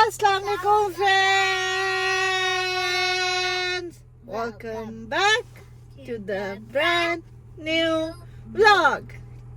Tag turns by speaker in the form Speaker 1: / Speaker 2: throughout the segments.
Speaker 1: Assalamu alaikum friends. Welcome back to the brand new vlog.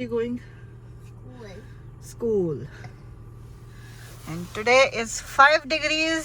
Speaker 1: You going school. And today is 5 degrees.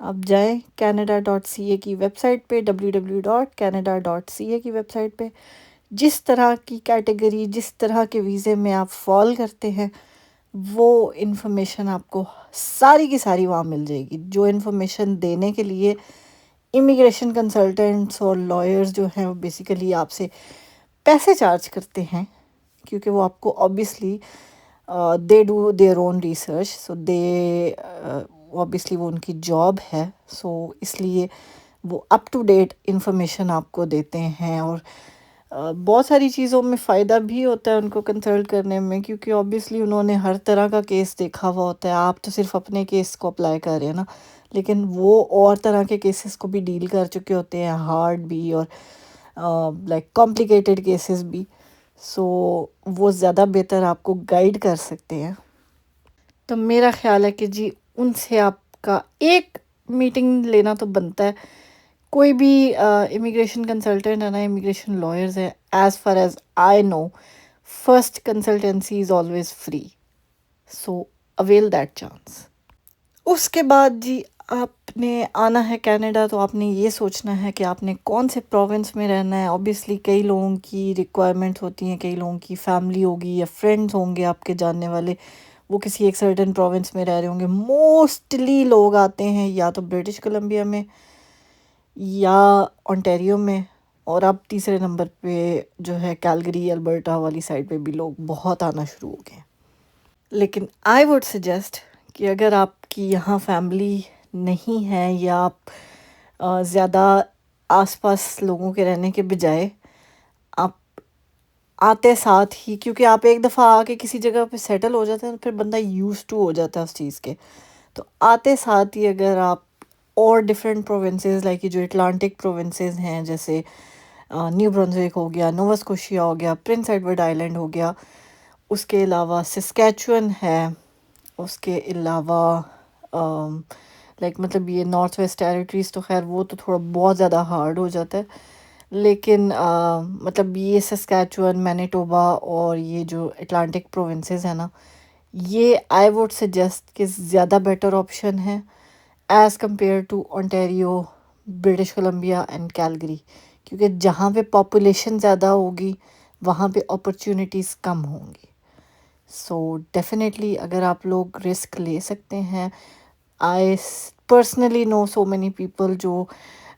Speaker 1: آپ جائیں canada.ca کی web site پہ www.canada.ca کی web site پہ، جس طرح کی کیٹیگری، جس طرح کے ویزے میں آپ فال کرتے ہیں وہ انفارمیشن آپ کو ساری کی ساری وہاں مل جائے گی. جو انفارمیشن دینے کے لیے امیگریشن کنسلٹنٹس اور لائرز جو ہیں وہ بیسیکلی آپ سے پیسے چارج کرتے ہیں، کیونکہ وہ آپ کو obviously they do their own research, so they obviously وہ ان کی جاب ہے، سو اس لیے وہ اپ ٹو ڈیٹ انفارمیشن آپ کو دیتے ہیں. اور بہت ساری چیزوں میں فائدہ بھی ہوتا ہے ان کو کنسلٹ کرنے میں، کیونکہ obviously انہوں نے ہر طرح کا کیس دیکھا ہوا ہوتا ہے. آپ تو صرف اپنے کیس کو اپلائی کر رہے ہیں نا، لیکن وہ اور طرح کے کیسز کو بھی ڈیل کر چکے ہوتے ہیں، ہارڈ بھی اور لائک کمپلیکیٹڈ کیسز بھی. سو وہ زیادہ بہتر آپ کو گائیڈ کر سکتے ہیں. تو میرا خیال ہے کہ جی ان سے آپ کا ایک میٹنگ لینا تو بنتا ہے. کوئی بھی امیگریشن کنسلٹنٹ ہے نا، امیگریشن لائرز ہے، as far as I know first consultancy is always free, so avail that chance. اس کے بعد جی آپ نے آنا ہے کینیڈا تو آپ نے یہ سوچنا ہے کہ آپ نے کون سے پروونس میں رہنا ہے. اوبیسلی کئی لوگوں کی ریکوائرمنٹ ہوتی ہیں، کئی لوگوں کی فیملی ہوگی یا فرینڈز ہوں گے آپ کے جاننے والے، وہ کسی ایک سرٹن پروونس میں رہ رہے ہوں گے. موسٹلی لوگ آتے ہیں یا تو برٹش کولمبیا میں یا اونٹیریو میں، اور اب تیسرے نمبر پہ جو ہے کیلگری البرٹا والی سائڈ پہ بھی لوگ بہت آنا شروع ہو گئے. لیکن آئی وڈ سجیسٹ کہ اگر آپ کی یہاں فیملی نہیں ہے یا آپ زیادہ آس پاس لوگوں کے رہنے کے بجائے آپ آتے ساتھ ہی، کیونکہ آپ ایک دفعہ آ کے کسی جگہ پہ سیٹل ہو جاتے ہیں پھر بندہ یوز ٹو ہو جاتا ہے اس چیز کے، تو آتے ساتھ ہی اگر آپ اور ڈفرینٹ پروونسز لائک جو اٹلانٹک پروونسز ہیں جیسے نیو برنزوک ہو گیا، نووا اسکوشیا ہو گیا، پرنس ایڈورڈ آئلینڈ ہو گیا، اس کے علاوہ سسکیچون ہے، اس کے علاوہ لائک مطلب یہ نارتھ ویسٹ ٹیریٹریز تو خیر وہ تو تھوڑا بہت زیادہ ہارڈ ہو جاتا ہے، لیکن مطلب یہ سسکیچون، مینیٹوبا اور یہ جو اٹلانٹک پروونسز ہیں نا، یہ آئی ووڈ سجیسٹ کہ زیادہ بیٹر آپشن ہے as compare to Ontario, British Columbia and Calgary, کیونکہ جہاں پہ پاپولیشن زیادہ ہوگی وہاں پہ اپرچونیٹیز کم ہوں گی. سو ڈیفینیٹلی اگر آپ لوگ رسک لے سکتے ہیں، I personally know so many people جو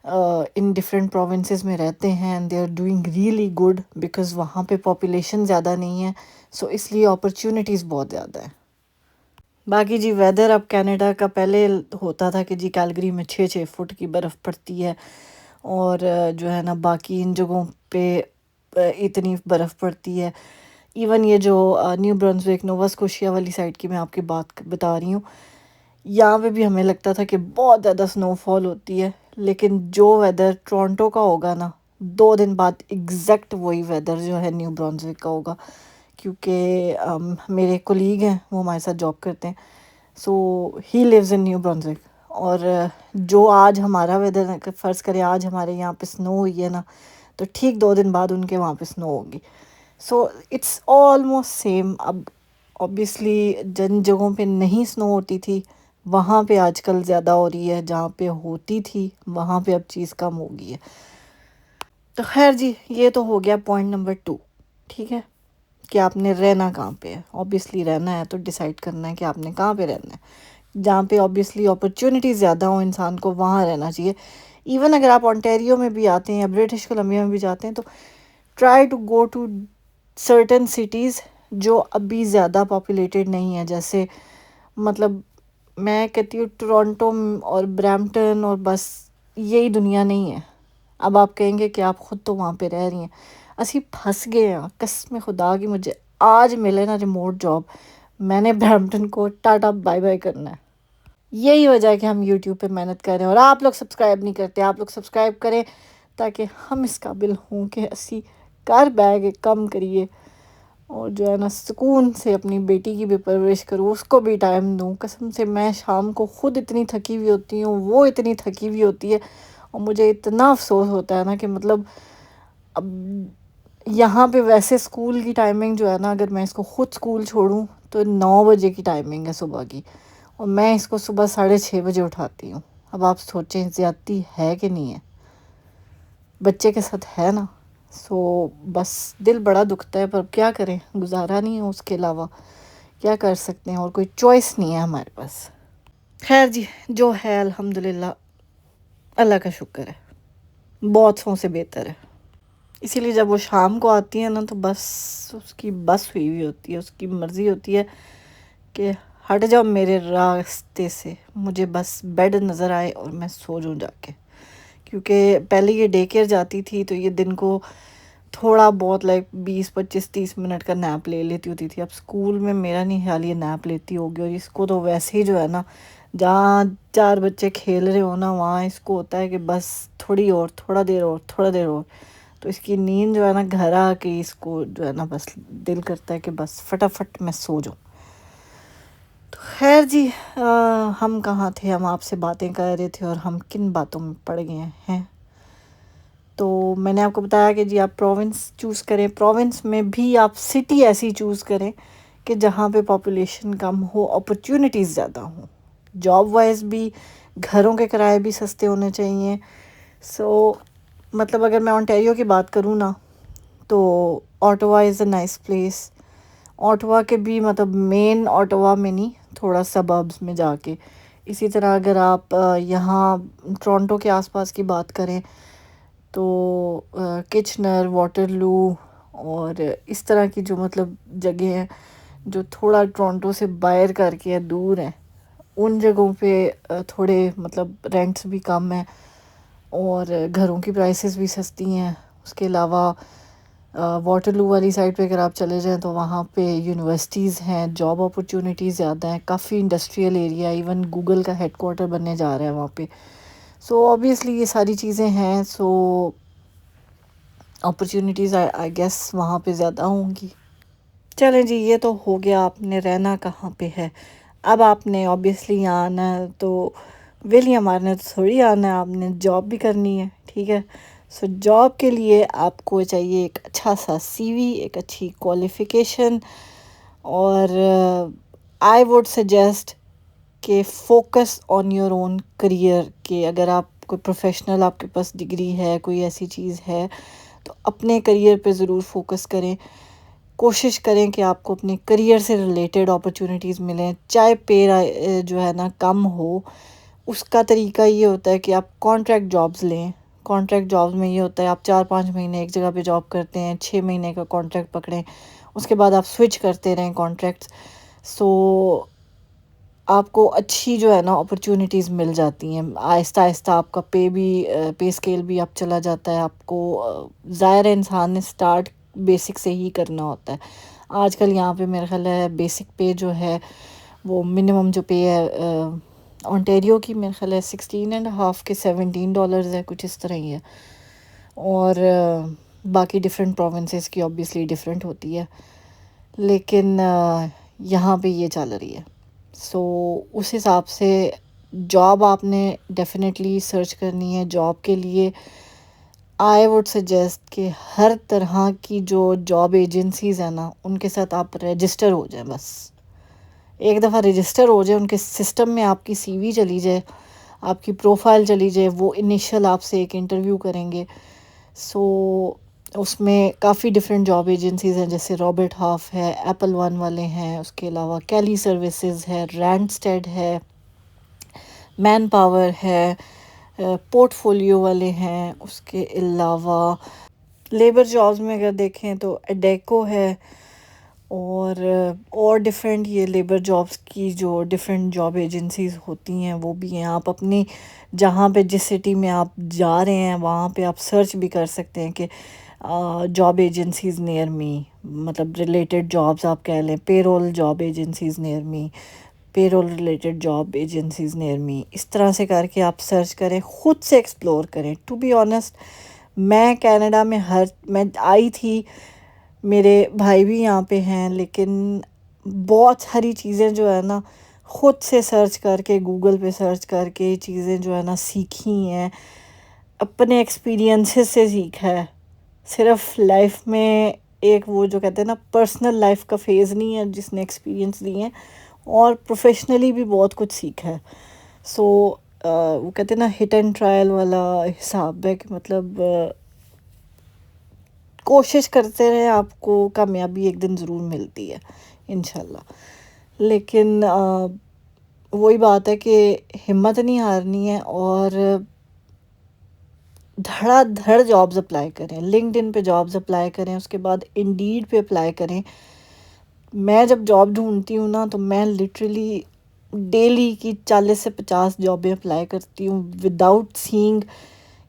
Speaker 1: ان ڈفرینٹ پروونسز میں رہتے ہیں and they are doing really good because وہاں پہ پاپولیشن زیادہ نہیں ہے، سو اس لیے اپرچونیٹیز بہت زیادہ ہیں. باقی جی ویدر اب کینیڈا کا پہلے ہوتا تھا کہ جی کیلگری میں 6 فٹ کی برف پڑتی ہے، اور جو ہے نا باقی ان جگہوں پہ اتنی برف پڑتی ہے. ایون یہ جو نیو برنزوک، نووا اسکوشیا والی سائڈ کی میں آپ کی بات بتا رہی ہوں، یہاں پہ بھی ہمیں لگتا تھا کہ بہت زیادہ سنو فال ہوتی ہے، لیکن جو ویدر ٹورانٹو کا ہوگا نا 2 دن بعد ایگزیکٹ وہی ویدر جو ہے نیو برنزوک کا ہوگا، کیونکہ میرے کولیگ ہیں وہ ہمارے ساتھ جاب کرتے ہیں، سو ہی لیوز ان نیو برنزوک. اور جو آج ہمارا ویدر فرض کرے آج ہمارے یہاں پہ سنو ہوئی ہے نا، تو ٹھیک 2 دن بعد ان کے وہاں پہ سنو ہوگی. So it's almost same. اب اوبیسلی جن جگہوں پہ نہیں سنو ہوتی تھی وہاں پہ آج کل زیادہ ہو رہی ہے، جہاں پہ ہوتی تھی وہاں پہ اب چیز کم ہو گئی ہے. تو خیر جی یہ تو ہو گیا پوائنٹ نمبر 2. ٹھیک ہے کہ آپ نے رہنا کہاں پہ ہے. اوبیسلی رہنا ہے تو ڈیسائیڈ کرنا ہے کہ آپ نے کہاں پہ رہنا ہے، جہاں پہ اوبیسلی اپرچونیٹی زیادہ ہوں انسان کو وہاں رہنا چاہیے. ایون اگر آپ اونٹیریو میں بھی آتے ہیں یا برٹش کولمبیا میں بھی جاتے ہیں تو try to go to certain cities جو ابھی زیادہ پاپولیٹڈ نہیں ہے. جیسے مطلب میں کہتی ہوں ٹورانٹو اور برامپٹن اور بس یہی دنیا نہیں ہے. اب آپ کہیں گے کہ آپ خود تو وہاں پہ رہ رہی ہیں، اسی پھنس گئے ہیں قسم خدا کی. مجھے آج ملے نا ریموٹ جاب، میں نے برامپٹن کو ٹاٹا بائی بائی کرنا ہے. یہی وجہ ہے کہ ہم یوٹیوب پہ محنت کر رہے ہیں اور آپ لوگ سبسکرائب نہیں کرتے. آپ لوگ سبسکرائب کریں تاکہ ہم اس قابل ہوں کہ اسی کر بیگ کم کریے اور جو ہے نا سکون سے اپنی بیٹی کی بھی پرورش کروں، اس کو بھی ٹائم دوں. قسم سے میں شام کو خود اتنی تھکی ہوئی ہوتی ہوں، وہ اتنی تھکی ہوئی ہوتی ہے، اور مجھے اتنا افسوس ہوتا ہے نا کہ مطلب اب یہاں پہ ویسے اسکول کی ٹائمنگ جو ہے نا، اگر میں اس کو خود اسکول چھوڑوں تو 9 بجے کی ٹائمنگ ہے صبح کی، اور میں اس کو صبح 6:30 بجے اٹھاتی ہوں. اب آپ سوچیں زیادتی ہے کہ نہیں ہے، بچے کے ساتھ ہے نا. سو بس دل بڑا دکھتا ہے، پر کیا کریں، گزارا نہیں ہے، اس کے علاوہ کیا کر سکتے ہیں، اور کوئی چوائس نہیں ہے ہمارے پاس. خیر جی، جو ہے الحمدللہ اللہ کا شکر ہے، بہت سو سے بہتر ہے. اسی لیے جب وہ شام کو آتی ہے نا تو بس اس کی بس ہوئی ہوئی ہوتی ہے، اس کی مرضی ہوتی ہے کہ ہٹ جاؤ میرے راستے سے، مجھے بس بیڈ نظر آئے اور میں سو جاؤں جا کے. کیونکہ پہلے یہ ڈے کیئر جاتی تھی تو یہ دن کو تھوڑا بہت 20 25 30 منٹ کا نیپ لے لیتی ہوتی تھی. اب اسکول میں میرا نہیں خیال یہ نیپ لیتی ہوگی، اور اس کو تو ویسے ہی جو ہے نا، جہاں 4 بچے کھیل رہے ہو نا وہاں اس کو ہوتا ہے کہ بس تھوڑی اور، تھوڑا دیر اور، تھوڑا دیر اور. تو اس کی نیند جو ہے نا گھر آ کے اس کو جو ہے نا بس دل کرتا ہے کہ بس فٹافٹ میں سو جاؤں. تو خیر جی، ہم کہاں تھے، ہم آپ سے باتیں کر رہے تھے اور ہم کن باتوں میں پڑ گئے ہیں. تو میں نے آپ کو بتایا کہ جی آپ پروونس چوز کریں، پروونس میں بھی آپ سٹی ایسی چوز کریں کہ جہاں پہ پاپولیشن کم ہو، اپرچونٹیز زیادہ ہوں، جاب وائز بھی، گھروں کے کرائے بھی سستے ہونے چاہیے. سو مطلب اگر میں اونٹیریو کی بات کروں نا تو آٹوا از اے نائس پلیس. آٹوا کے بھی مطلب مین آٹوا میں نہیں، تھوڑا سبربس میں جا کے. اسی طرح اگر آپ یہاں ٹورنٹو کے آس پاس کی بات کریں تو کچنر، واٹر لو اور اس طرح کی جو مطلب جگہ ہیں جو تھوڑا ٹورنٹو سے باہر کر کے دور ہیں، ان جگہوں پہ تھوڑے مطلب رینٹس بھی کم ہیں اور گھروں کی پرائسز بھی سستی ہیں. اس کے علاوہ واٹر لو والی سائڈ پہ اگر آپ چلے جائیں تو وہاں پہ یونیورسٹیز ہیں، جاب اپرچونیٹیز زیادہ ہیں، کافی انڈسٹریل ایریا، ایون گوگل کا ہیڈ کوارٹر بننے جا رہا ہے وہاں پہ. سو آبویسلی یہ ساری چیزیں ہیں، سو اپرچونیٹیز آئی گیس وہاں پہ زیادہ ہوں گی. چلیں جی، یہ تو ہو گیا آپ نے رہنا کہاں پہ ہے. اب آپ نے آبویسلی یہاں آنا ہے، تو ویلی مارنے تو تھوڑی آنا ہے، آپ نے جاب بھی کرنی ہے، ٹھیک ہے. سو جاب کے لیے آپ کو چاہیے ایک اچھا سا سی وی، ایک اچھی کوالیفیکیشن، اور آئی ووڈ سجیسٹ کہ focus on your own career. کہ اگر آپ کوئی پروفیشنل آپ کے پاس ڈگری ہے، کوئی ایسی چیز ہے، تو اپنے کریئر پہ ضرور فوکس کریں. کوشش کریں کہ آپ کو اپنے کریئر سے ریلیٹڈ اپرچونیٹیز ملیں، چاہے پے جو ہے نا کم ہو. اس کا طریقہ یہ ہوتا ہے کہ آپ کانٹریکٹ جابز لیں. کانٹریکٹ جابز میں یہ ہوتا ہے آپ 4 5 مہینے ایک جگہ پہ جاب کرتے ہیں، 6 مہینے کا کانٹریکٹ پکڑیں، اس کے بعد آپ سوئچ کرتے رہیں کانٹریکٹس. سو آپ کو اچھی جو ہے نا اپرچونیٹیز مل جاتی ہیں، آہستہ آہستہ آپ کا پے اسکیل بھی اب چلا جاتا ہے. آپ کو ظاہر انسان نے اسٹارٹ بیسک سے ہی کرنا ہوتا ہے. آج کل یہاں پہ میرا خیال ہے بیسک پے جو ہے وہ منیمم جو پے ہے اونٹیریو کی، میرے خیال ہے 16.5 کے $17 ہے، کچھ اس طرح ہی ہے. اور باقی ڈفرینٹ پروونسز کی آبویسلی ڈفرینٹ ہوتی ہے، لیکن یہاں پہ یہ چل رہی ہے. سو اس حساب سے جاب آپ نے ڈیفینیٹلی سرچ کرنی ہے. جاب کے لیے آئی ووڈ سجیسٹ کہ ہر طرح کی جو جاب ایجنسیز ہیں نا ان کے ساتھ آپ رجسٹر ہو جائیں. بس ایک دفعہ رجسٹر ہو جائے، ان کے سسٹم میں آپ کی سی وی چلی جائے، آپ کی پروفائل چلی جائے، وہ انیشیل آپ سے ایک انٹرویو کریں گے. سو اس میں کافی ڈفرینٹ جاب ایجنسیز ہیں، جیسے رابرٹ ہاف ہے، ایپل ون والے ہیں، اس کے علاوہ کیلی سروسز ہے، رینڈسٹیڈ ہے، مین پاور ہے، پورٹ فولیو والے ہیں. اس کے علاوہ لیبر جابز میں اگر دیکھیں تو ایڈیکو ہے، اور ڈفرینٹ یہ لیبر جابز کی جو ڈفرینٹ جاب ایجنسیز ہوتی ہیں وہ بھی ہیں. آپ اپنی جہاں پہ جس سٹی میں آپ جا رہے ہیں وہاں پہ آپ سرچ بھی کر سکتے ہیں کہ جاب ایجنسیز نیئر می، مطلب ریلیٹڈ جابز آپ کہہ لیں، payroll job agencies near me, payroll related job agencies near me. اس طرح سے کر کے آپ سرچ کریں، خود سے ایکسپلور کریں. ٹو بی آنیسٹ میں کینیڈا میں میں آئی تھی، میرے بھائی بھی یہاں پہ ہیں، لیکن بہت ساری چیزیں جو ہے نا خود سے سرچ کر کے، گوگل پہ سرچ کر کے یہ چیزیں جو ہے نا سیکھی ہیں، اپنے ایکسپیرینسز سے سیکھا ہے. صرف لائف میں ایک وہ جو کہتے ہیں نا پرسنل لائف کا فیز نہیں ہے جس نے ایکسپیرینس لیے ہیں، اور پروفیشنلی بھی بہت کچھ سیکھا ہے. سو وہ کہتے ہیں نا ہٹ اینڈ ٹرائل والا حساب ہے، کہ مطلب کوشش کرتے رہیں، آپ کو کامیابی ایک دن ضرور ملتی ہے انشاءاللہ. لیکن وہی بات ہے کہ ہمت نہیں ہارنی ہے، اور دھڑا دھڑ جابز اپلائی کریں. لنکڈ ان پہ جابز اپلائی کریں، اس کے بعد انڈیڈ پہ اپلائی کریں. میں جب جاب ڈھونڈتی ہوں نا، تو میں لٹرلی ڈیلی کی 40 سے 50 جابیں اپلائی کرتی ہوں وداؤٹ سینگ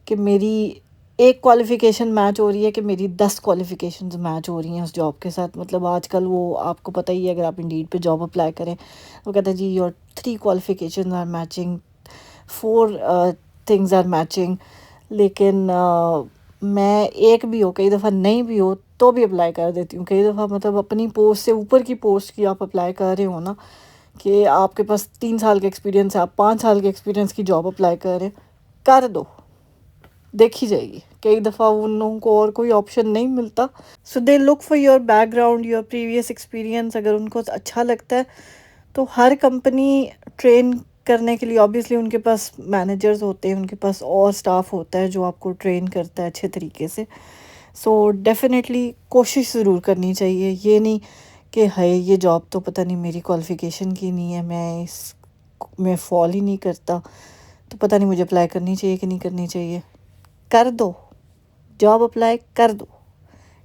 Speaker 1: کہ میری ایک کوالیفیکیشن میچ ہو رہی ہے کہ میری 10 کوالیفیکیشنز میچ ہو رہی ہیں اس جاب کے ساتھ. مطلب آج کل وہ آپ کو پتہ ہی ہے، اگر آپ انڈیڈ پہ جاب اپلائی کریں، وہ کہتا ہے جی your 3 qualifications are matching, 4 things are matching. لیکن میں ایک بھی ہو، کئی دفعہ نہیں بھی ہو، تو بھی اپلائی کر دیتی ہوں. کئی دفعہ مطلب اپنی پوسٹ سے اوپر کی پوسٹ کی آپ اپلائی کر رہے ہو نا، کہ آپ کے پاس 3 سال کا ایکسپیرینس ہے، آپ 5 سال کے ایکسپیرینس کی جاب اپلائی کر رہے ہیں، کر دو، دیکھی جائے گی. کئی دفعہ ان لوگوں کو اور کوئی آپشن نہیں ملتا. So they look for your background, your previous experience. اگر ان کو اچھا لگتا ہے تو ہر کمپنی ٹرین کرنے کے لیے آبویسلی ان کے پاس مینیجرز ہوتے ہیں، ان کے پاس اور اسٹاف ہوتا ہے جو آپ کو ٹرین کرتا ہے اچھے طریقے سے. سو ڈیفینیٹلی کوشش ضرور کرنی چاہیے. یہ نہیں کہ ہائے یہ جاب تو پتہ نہیں میری کوالیفیکیشن کی نہیں ہے، میں اس میں فال ہی نہیں کرتا، تو پتہ نہیں مجھے اپلائی کرنی چاہیے کہ نہیں کرنی چاہیے. کر دو، جاب اپلائی کر دو.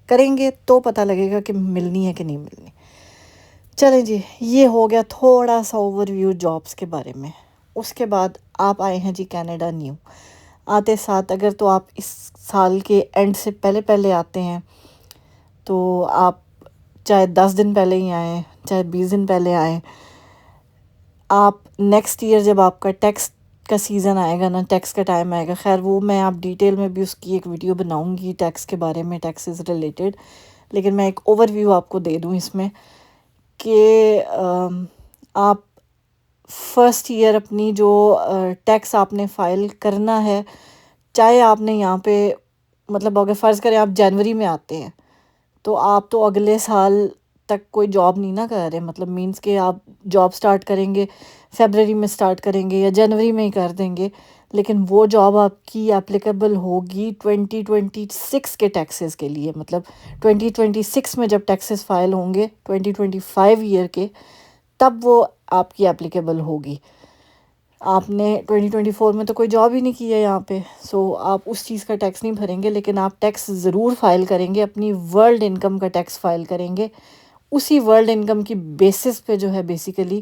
Speaker 1: کریں گے تو پتہ لگے گا کہ ملنی ہے کہ نہیں ملنی. چلیں جی، یہ ہو گیا تھوڑا سا اوور ویو جابس کے بارے میں. اس کے بعد آپ آئے ہیں جی کینیڈا نیو. آتے ساتھ اگر تو آپ اس سال کے اینڈ سے پہلے پہلے آتے ہیں، تو آپ چاہے 10 دن پہلے ہی آئیں، چاہے 20 دن پہلے آئیں، آپ نیکسٹ ایئر جب آپ کا ٹیکس کا سیزن آئے گا نا، ٹیکس کا ٹائم آئے گا، خیر وہ میں آپ ڈیٹیل میں بھی اس کی ایک ویڈیو بناؤں گی ٹیکس کے بارے میں، ٹیکسز ریلیٹڈ. لیکن میں ایک اوور ویو آپ کو دے دوں اس میں، کہ آپ فرسٹ ایئر اپنی جو ٹیکس آپ نے فائل کرنا ہے، چاہے آپ نے یہاں پہ مطلب اگر فرض کریں آپ جنوری میں آتے ہیں، تو آپ تو اگلے سال تک کوئی جاب نہیں نہ کر رہے. مطلب مینس کہ آپ جاب سٹارٹ کریں گے فیبرری میں سٹارٹ کریں گے یا جنوری میں ہی کر دیں گے، لیکن وہ جاب آپ کی اپلیکیبل ہوگی 2026 کے ٹیکسز کے لیے. مطلب 2026 میں جب ٹیکسز فائل ہوں گے 2025 ایئر کے، تب وہ آپ کی اپلیکیبل ہوگی. آپ نے 2024 میں تو کوئی جاب ہی نہیں کی ہے یہاں پہ، سو آپ اس چیز کا ٹیکس نہیں بھریں گے. لیکن آپ ٹیکس ضرور فائل کریں گے، اپنی ورلڈ انکم کا ٹیکس فائل کریں گے. اسی ورلڈ انکم کی بیسس پہ جو ہے بیسیکلی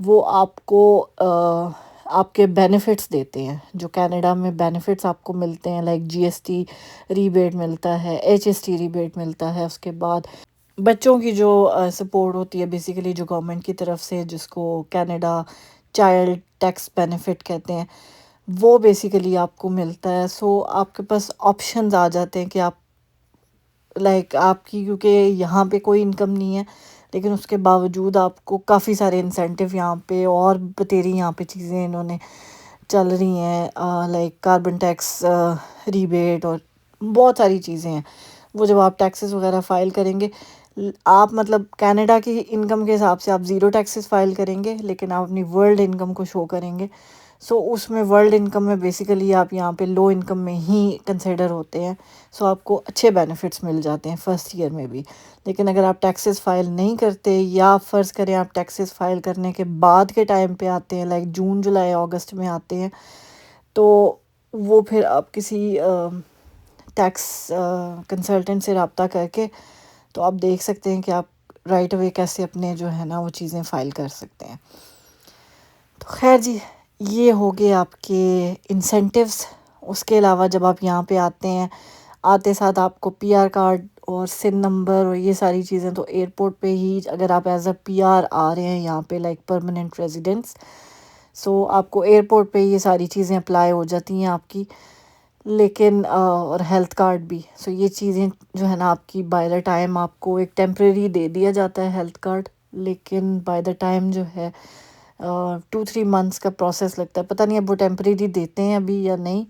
Speaker 1: وہ آپ کو آپ کے بینیفٹس دیتے ہیں. جو کینیڈا میں بینیفٹس آپ کو ملتے ہیں، لائک جی ایس ٹی ریبیٹ ملتا ہے، ایچ ایس ٹی ریبیٹ ملتا ہے. اس کے بعد بچوں کی جو سپورٹ ہوتی ہے بیسیکلی جو گورنمنٹ کی طرف سے، جس کو کینیڈا چائلڈ ٹیکس بینیفٹ کہتے ہیں، وہ بیسیکلی آپ کو ملتا ہے. سو آپ کے پاس آپشنز آ جاتے ہیں کہ آپ لائک آپ کی، کیونکہ یہاں پہ کوئی انکم نہیں ہے، لیکن اس کے باوجود آپ کو کافی سارے انسینٹیو یہاں پہ اور بتیری یہاں پہ چیزیں انہوں نے چل رہی ہیں، لائک کاربن ٹیکس ریبیٹ اور بہت ساری چیزیں ہیں. وہ جب آپ ٹیکسز وغیرہ فائل کریں گے، آپ مطلب کینیڈا کی انکم کے حساب سے آپ 0 ٹیکسز فائل کریں گے، لیکن آپ اپنی ورلڈ انکم کو شو کریں گے. سو اس میں ورلڈ انکم میں بیسیکلی آپ یہاں پہ لو انکم میں ہی کنسیڈر ہوتے ہیں. سو آپ کو اچھے بینیفٹس مل جاتے ہیں فرسٹ ایئر میں بھی. لیکن اگر آپ ٹیکسز فائل نہیں کرتے، یا فرض کریں آپ ٹیکسز فائل کرنے کے بعد کے ٹائم پہ آتے ہیں، لائک جون جولائی اگست میں آتے ہیں، تو وہ پھر آپ کسی ٹیکس کنسلٹنٹ سے رابطہ کر کے تو آپ دیکھ سکتے ہیں کہ آپ رائٹ اوے کیسے اپنے جو ہے نا وہ چیزیں فائل کر سکتے ہیں. تو خیر جی، یہ ہو گئے آپ کے انسینٹیوز. اس کے علاوہ جب آپ یہاں پہ آتے ہیں، آتے ساتھ آپ کو پی آر کارڈ اور سن نمبر اور یہ ساری چیزیں تو ایئرپورٹ پہ ہی، اگر آپ ایز اے پی آر آ رہے ہیں یہاں پہ لائک پرماننٹ ریزیڈنس، سو آپ کو ایئرپورٹ پہ یہ ساری چیزیں اپلائی ہو جاتی ہیں آپ کی. لیکن اور ہیلتھ کارڈ بھی. سو یہ چیزیں جو ہے نا آپ کی بائی دا ٹائم آپ کو ایک ٹیمپریری دے دیا جاتا ہے ہیلتھ کارڈ، لیکن بائی دا ٹائم جو ہے 2-3 منتھس کا پروسیس لگتا ہے. پتہ نہیں اب وہ ٹیمپریری دیتے ہیں ابھی یا نہیں،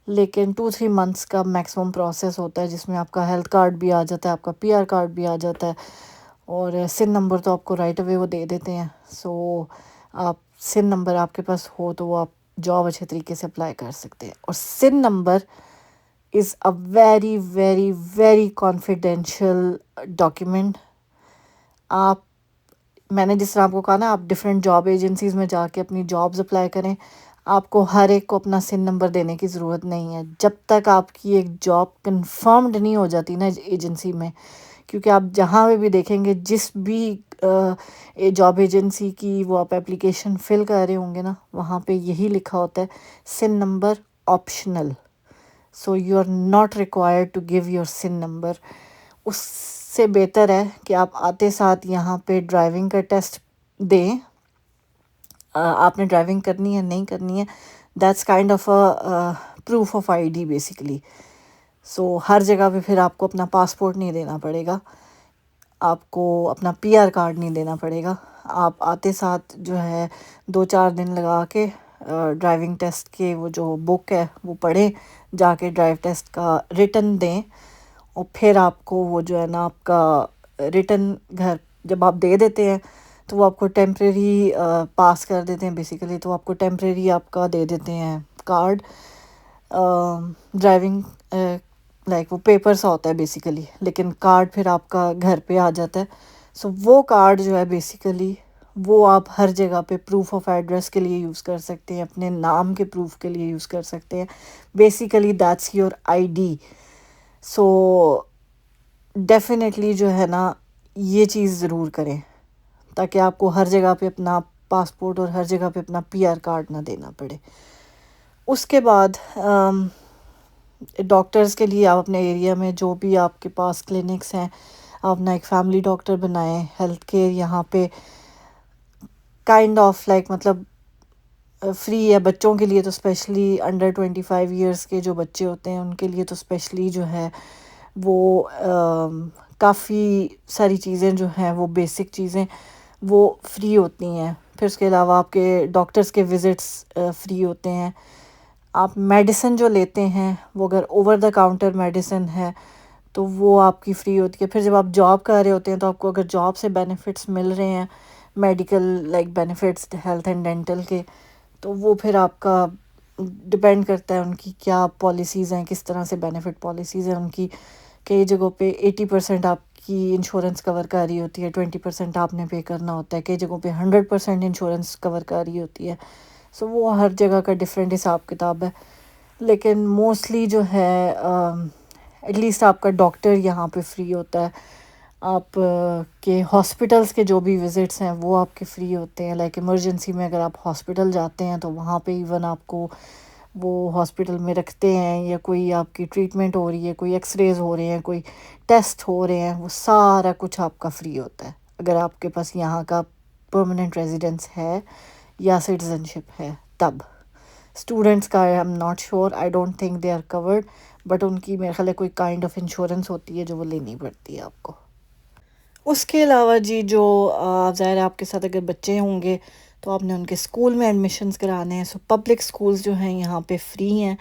Speaker 1: لیکن 2-3 منتھس کا میکسیمم پروسیس ہوتا ہے، جس میں آپ کا ہیلتھ کارڈ بھی آ جاتا ہے، آپ کا پی آر کارڈ بھی آ جاتا ہے، اور سن نمبر تو آپ کو رائٹ اوے وہ دے دیتے ہیں. سو آپ سن نمبر آپ کے پاس ہو تو وہ آپ جاب اچھے طریقے سے اپلائی کر سکتے ہیں. اور SIN number is a very very very confidential document. میں نے جس طرح آپ کو کہا نا، آپ ڈفرینٹ جاب ایجنسیز میں جا کے اپنی جابز اپلائی کریں. آپ کو ہر ایک کو اپنا سن نمبر دینے کی ضرورت نہیں ہے جب تک آپ کی ایک جاب کنفرمڈ نہیں ہو جاتی نا ایجنسی میں. کیونکہ آپ جہاں بھی دیکھیں گے، جس بھی جاب ایجنسی کی وہ آپ اپلیکیشن فل کر رہے ہوں گے نا، وہاں پہ یہی لکھا ہوتا ہے SIN number optional. So you are not required to give your SIN number. اس سے بہتر ہے کہ آپ آتے ساتھ یہاں پہ ڈرائیونگ کا ٹیسٹ دیں. آپ نے ڈرائیونگ کرنی ہے نہیں کرنی ہے، that's kind of proof of I D basically. سو ہر جگہ پہ پھر آپ کو اپنا پاسپورٹ نہیں دینا پڑے گا، آپ کو اپنا پی آر کارڈ نہیں دینا پڑے گا. آپ آتے ساتھ جو ہے 2-4 دن لگا کے ڈرائیونگ ٹیسٹ کے وہ جو بک ہے وہ پڑھیں، جا کے ڈرائیو ٹیسٹ کا ریٹن دیں، اور پھر آپ کو وہ جو ہے نا آپ کا ریٹن گھر جب آپ دے دیتے ہیں تو وہ آپ کو ٹیمپریری پاس کر دیتے ہیں بیسیکلی. تو آپ کو ٹیمپریری آپ کا دے دیتے ہیں کارڈ ڈرائیونگ، لائک وہ پیپر سا ہوتا ہے بیسیکلی، لیکن کارڈ پھر آپ کا گھر پہ آ جاتا ہے. سو وہ کارڈ جو ہے بیسیکلی وہ آپ ہر جگہ پہ پروف آف ایڈریس کے لیے یوز کر سکتے ہیں، اپنے نام کے پروف کے لیے یوز کر سکتے ہیں. Basically that's your I D. So definitely جو ہے نا یہ چیز ضرور کریں تاکہ آپ کو ہر جگہ پہ اپنا پاسپورٹ اور ہر جگہ پہ اپنا پی آر کارڈ نہ دینا پڑے. اس کے بعد ڈاکٹرز کے لیے آپ اپنے ایریا میں جو بھی آپ کے پاس کلینکس ہیں، آپ اپنا ایک فیملی ڈاکٹر بنائیں. ہیلتھ کیئر یہاں پہ کائنڈ آف لائک مطلب فری ہے. بچوں کے لیے تو اسپیشلی انڈر 25 ایئرس کے جو بچے ہوتے ہیں ان کے لیے تو اسپیشلی جو ہے وہ کافی ساری چیزیں جو ہیں وہ بیسک چیزیں وہ فری ہوتی ہیں. پھر اس کے علاوہ آپ کے ڈاکٹرز کے وزٹس فری ہوتے ہیں. آپ میڈیسن جو لیتے ہیں وہ اگر اوور دا کاؤنٹر میڈیسن ہے تو وہ آپ کی فری ہوتی ہے. پھر جب آپ جاب کر رہے ہوتے ہیں تو آپ کو اگر جاب سے بینیفٹس مل رہے ہیں، medical like benefits health and dental کے، تو وہ پھر آپ کا ڈپینڈ کرتا ہے ان کی کیا پالیسیز ہیں، کس طرح سے بینیفٹ پالیسیز ہیں ان کی. کئی جگہوں پہ 80% آپ کی انشورنس کور کر رہی ہوتی ہے، 20% آپ نے پے کرنا ہوتا ہے. کئی جگہوں پہ 100% انشورنس کور کر رہی ہوتی ہے. سو وہ ہر جگہ کا ڈفرینٹ حساب کتاب ہے، لیکن موسٹلی جو ہے ایٹ لیسٹ آپ کا ڈاکٹر یہاں پہ فری ہوتا ہے. آپ کے ہاسپٹلس کے جو بھی وزٹس ہیں وہ آپ کے فری ہوتے ہیں. لائک ایمرجنسی میں اگر آپ ہاسپٹل جاتے ہیں تو وہاں پہ ایون آپ کو وہ ہاسپٹل میں رکھتے ہیں، یا کوئی آپ کی ٹریٹمنٹ ہو رہی ہے، کوئی ایکس ریز ہو رہے ہیں، کوئی ٹیسٹ ہو رہے ہیں، وہ سارا کچھ آپ کا فری ہوتا ہے اگر آپ کے پاس یہاں کا پرماننٹ ریزیڈنس ہے یا سٹیزن شپ ہے تب. اسٹوڈنٹس کا I am not sure, I don't think they are covered, but ان کی میرے خیال ہے کوئی کائنڈ آف انشورنس ہوتی ہے جو وہ لینی پڑتی ہے آپ کو. اس کے علاوہ جی جو ظاہر ہے آپ کے ساتھ اگر بچے ہوں گے تو آپ نے ان کے اسکول میں ایڈمیشنز کرانے ہیں. سو پبلک اسکولز جو ہیں یہاں پہ فری ہیں.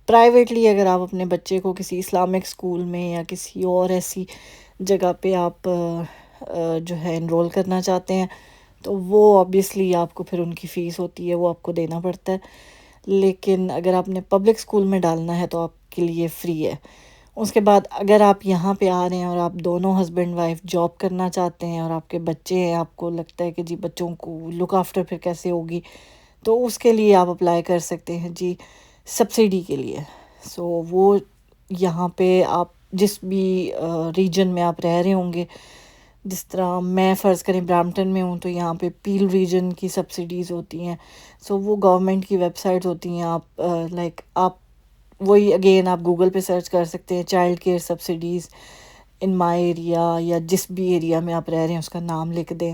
Speaker 1: پرائیویٹلی اگر آپ اپنے بچے کو کسی اسلامک اسکول میں یا کسی اور ایسی جگہ پہ آپ جو ہے انرول کرنا چاہتے ہیں تو وہ آبویسلی آپ کو پھر ان کی فیس ہوتی ہے وہ آپ کو دینا پڑتا ہے. لیکن اگر آپ نے پبلک اسکول میں ڈالنا ہے تو آپ کے لیے فری ہے. اس کے بعد اگر آپ یہاں پہ آ رہے ہیں اور آپ دونوں ہسبینڈ وائف جاب کرنا چاہتے ہیں اور آپ کے بچے ہیں، آپ کو لگتا ہے کہ جی بچوں کو لک آفٹر پھر کیسے ہوگی، تو اس کے لیے آپ اپلائی کر سکتے ہیں جی سبسڈی کے لیے. سو وہ یہاں پہ آپ جس بھی ریجن میں آپ رہ رہے ہوں گے، جس طرح میں فرض کریں برامپٹن میں ہوں تو یہاں پہ پیل ریجن کی سبسڈیز ہوتی ہیں. سو وہ گورنمنٹ کی ویب سائٹس ہوتی ہیں. آپ لائک آپ وہی اگین آپ گوگل پہ سرچ کر سکتے ہیں child care subsidies in my area, یا جس بھی ایریا میں آپ رہ رہے ہیں اس کا نام لکھ دیں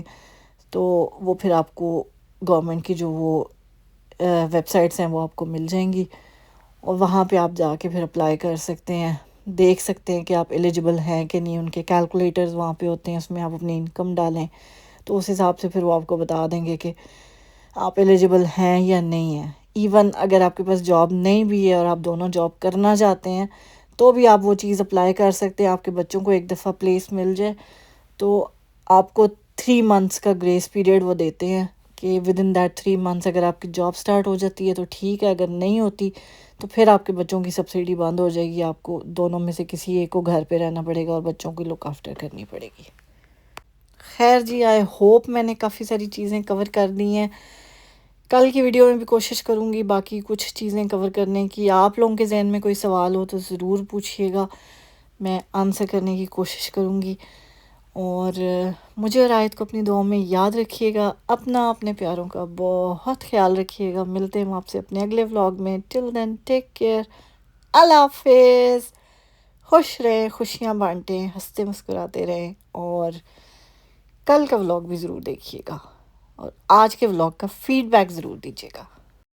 Speaker 1: تو وہ پھر آپ کو گورنمنٹ کی جو وہ ویب سائٹس ہیں وہ آپ کو مل جائیں گی، اور وہاں پہ آپ جا کے پھر اپلائی کر سکتے ہیں. دیکھ سکتے ہیں کہ آپ ایلیجبل ہیں کہ نہیں. ان کے کیلکولیٹرز وہاں پہ ہوتے ہیں، اس میں آپ اپنی انکم ڈالیں تو اس حساب سے پھر وہ آپ کو بتا دیں گے کہ آپ ایلیجبل ہیں یا نہیں ہیں. ایون اگر آپ کے پاس جاب نہیں بھی ہے اور آپ دونوں جاب کرنا چاہتے ہیں تو بھی آپ وہ چیز اپلائی کر سکتے ہیں. آپ کے بچوں کو ایک دفعہ پلیس مل جائے تو آپ کو 3 months کا گریس پیریڈ وہ دیتے ہیں کہ ود ان دیٹ 3 months اگر آپ کی جاب سٹارٹ ہو جاتی ہے تو ٹھیک ہے، اگر نہیں ہوتی تو پھر آپ کے بچوں کی سبسڈی بند ہو جائے گی، آپ کو دونوں میں سے کسی ایک کو گھر پہ رہنا پڑے گا اور بچوں کی لک آفٹر کرنی پڑے گی۔ خیر جی، آئی ہوپ میں نے کافی ساری چیزیں کور کر دی ہیں۔ کل کی ویڈیو میں بھی کوشش کروں گی باقی کچھ چیزیں کور کرنے کی۔ آپ لوگوں کے ذہن میں کوئی سوال ہو تو ضرور پوچھیے گا، میں آنسر کرنے کی کوشش کروں گی۔ اور مجھے اور آیت کو اپنی دعاؤں میں یاد رکھیے گا، اپنے پیاروں کا بہت خیال رکھیے گا۔ ملتے ہیں ہم آپ سے اپنے اگلے ولاگ میں۔ ٹل دین ٹیک کیئر، اللہ حافظ۔ خوش رہیں، خوشیاں بانٹیں، ہنستے مسکراتے رہیں، اور کل کا ولاگ بھی ضرور دیکھیے گا، اور آج کے ولاگ کا فیڈ بیک ضرور دیجیے گا۔